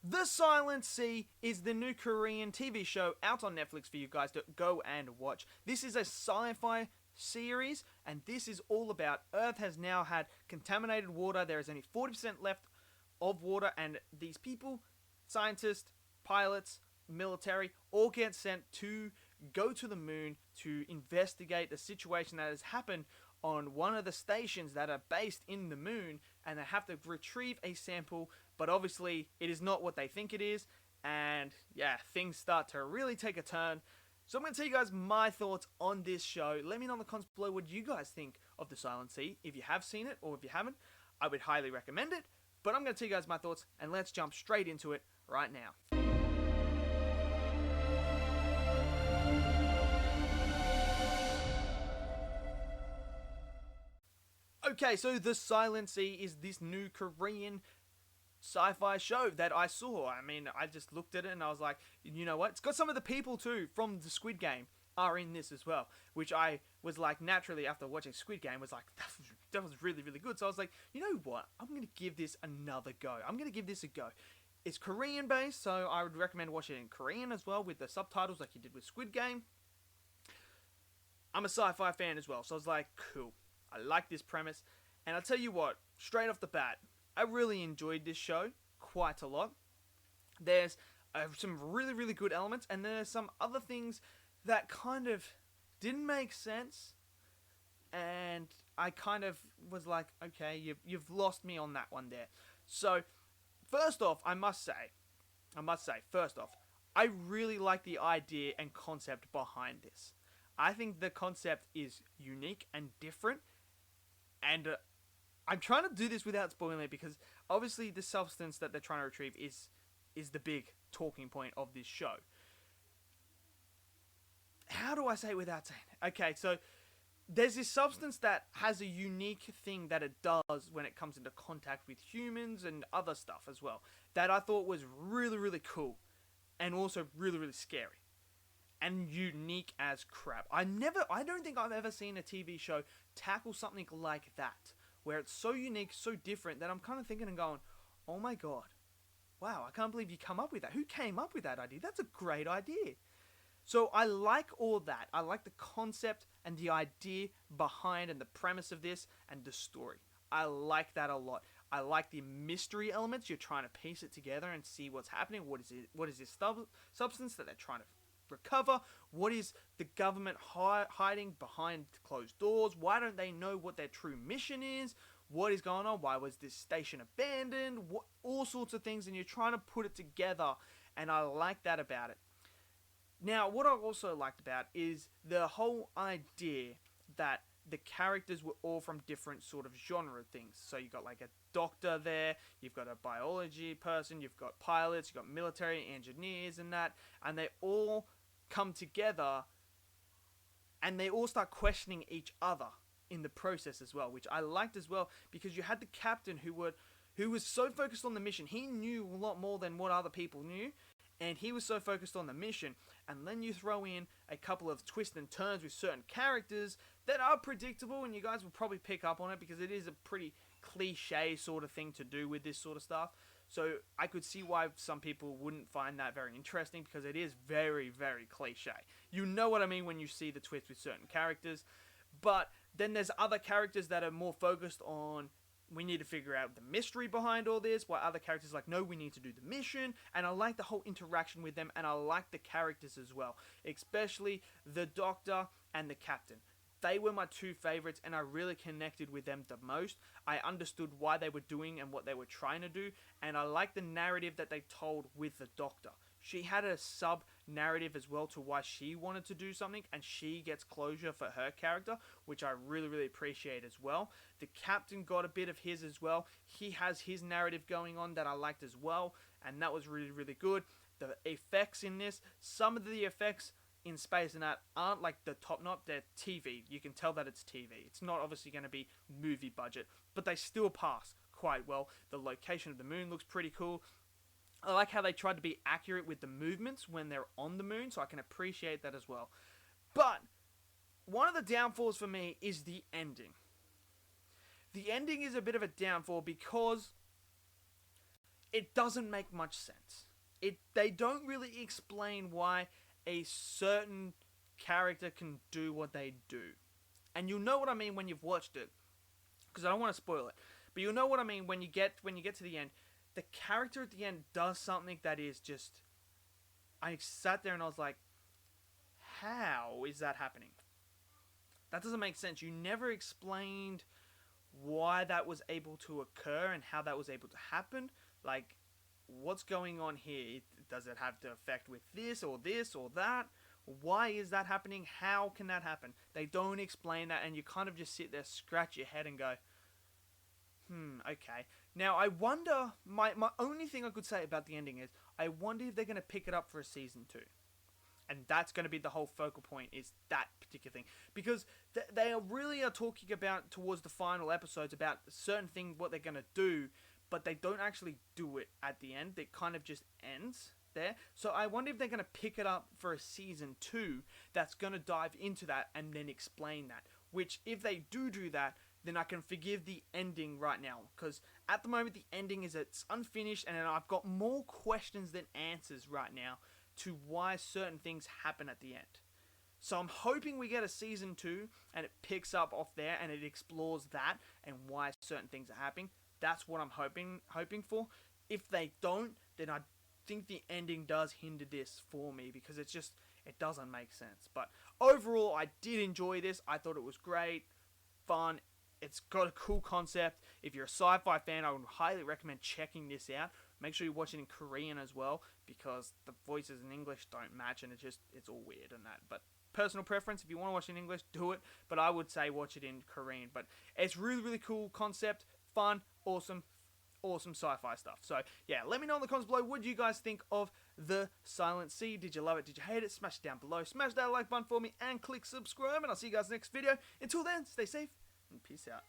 The Silent Sea is the new Korean TV show out on Netflix for you guys to go and watch. This is a sci-fi series, and this is all about Earth has now had contaminated water. There is only 40% left of water, and these people, scientists, pilots, military, all get sent to go to the moon to investigate the situation that has happened on one of the stations that are based in the moon, and they have to retrieve a sample, but obviously it is not what they think it is, and yeah, things start to really take a turn. So I'm going to tell you guys my thoughts on this show. Let me know in the comments below what you guys think of The Silent Sea. If you have seen it, or if you haven't, I would highly recommend it. But I'm going to tell you guys my thoughts, and let's jump straight into it right now. Okay, so The Silent Sea is this new Korean sci-fi show that I saw. I mean, I just looked at it and I was like, you know what? It's got some of the people too from the Squid Game are in this as well, which I was like, naturally after watching Squid Game was like, that was really, really good. So I was like, you know what? I'm going to give this another go. I'm going to give this a go. It's Korean based, so I would recommend watching it in Korean as well with the subtitles like you did with Squid Game. I'm a sci-fi fan as well, so I was like, cool. I like this premise. And I'll tell you what, straight off the bat, I really enjoyed this show quite a lot. There's some really, really good elements, and there's some other things that kind of didn't make sense. And I kind of was like, okay, you've lost me on that one there. So, first off, I must say, first off, I really like the idea and concept behind this. I think the concept is unique and different, and I'm trying to do this without spoiling it because obviously the substance that they're trying to retrieve is the big talking point of this show. How do I say it without saying it? Okay, so there's this substance that has a unique thing that it does when it comes into contact with humans and other stuff as well that I thought was really, really cool and also really, really scary. And unique as crap. I don't think I've ever seen a TV show tackle something like that, where it's so unique, so different, that I'm kind of thinking and going, oh my god, wow, I can't believe you come up with that. Who came up with that idea? That's a great idea. So I like all that. I like the concept and the idea behind and the premise of this and the story. I like that a lot. I like the mystery elements. You're trying to piece it together and see what's happening. What is it? What is this substance that they're trying to recover? What is the government hiding behind closed doors? Why don't they know what their true mission is? What is going on? Why was this station abandoned? All sorts of things, and you're trying to put it together, and I like that about it. Now, what I also liked about is the whole idea that the characters were all from different sort of genre things. So you got like a doctor there, you've got a biology person, you've got pilots, you've got military engineers and that, and they all come together and they all start questioning each other in the process as well, which I liked as well, because you had the captain who was so focused on the mission. He knew a lot more than what other people knew, and he was so focused on the mission, and then you throw in a couple of twists and turns with certain characters that are predictable, and you guys will probably pick up on it because it is a pretty cliche sort of thing to do with this sort of stuff. So I could see why some people wouldn't find that very interesting, because it is very, very cliche. You know what I mean when you see the twist with certain characters. But then there's other characters that are more focused on, we need to figure out the mystery behind all this, while other characters are like, no, we need to do the mission. And I like the whole interaction with them, and I like the characters as well, especially the doctor and the captain. They were my two favorites, and I really connected with them the most. I understood why they were doing and what they were trying to do, and I like the narrative that they told with the doctor. She had a sub-narrative as well to why she wanted to do something, and she gets closure for her character, which I really, really appreciate as well. The captain got a bit of his as well. He has his narrative going on that I liked as well, and that was really, really good. The effects in this, some of the effects in space and that aren't like the top notch. They're TV. You can tell that it's TV. It's not obviously going to be movie budget, but they still pass quite well. The location of the moon looks pretty cool. I like how they tried to be accurate with the movements when they're on the moon, so I can appreciate that as well. But one of the downfalls for me is the ending. The ending is a bit of a downfall because it doesn't make much sense. They don't really explain why a certain character can do what they do. And you'll know what I mean when you've watched it, because I don't want to spoil it. But you'll know what I mean when you get to the end. The character at the end does something that is just. I sat there and I was like, how is that happening? That doesn't make sense. You never explained why that was able to occur and how that was able to happen. Like, what's going on here? Does it have to affect with this or that? Why is that happening? How can that happen? They don't explain that, and you kind of just sit there, scratch your head, and go, okay. Now, I wonder, my only thing I could say about the ending is, I wonder if they're going to pick it up for a season 2. And that's going to be the whole focal point, is that particular thing. Because they really are talking about, towards the final episodes, about certain things, what they're going to do, but they don't actually do it at the end. It kind of just ends there. So I wonder if they're going to pick it up for a season 2 that's going to dive into that and then explain that. Which, if they do that, then I can forgive the ending right now. Because at the moment, the ending is it's unfinished, and I've got more questions than answers right now to why certain things happen at the end. So I'm hoping we get a season 2 and it picks up off there and it explores that and why certain things are happening. That's what I'm hoping for. If they don't, then I think the ending does hinder this for me, because it doesn't make sense. But overall, I did enjoy this. I thought it was great, fun. It's got a cool concept. If you're a sci-fi fan, I would highly recommend checking this out. Make sure you watch it in Korean as well, because the voices in English don't match, and it's all weird and that. But personal preference, if you want to watch it in English, do it. But I would say watch it in Korean. But it's really, really cool concept, fun, awesome sci-fi stuff. So yeah, let me know in the comments below, what do you guys think of The Silent Sea? Did you love it? Did you hate it? Smash it down below. Smash that like button for me and click subscribe, and I'll see you guys next video. Until then, stay safe and peace out.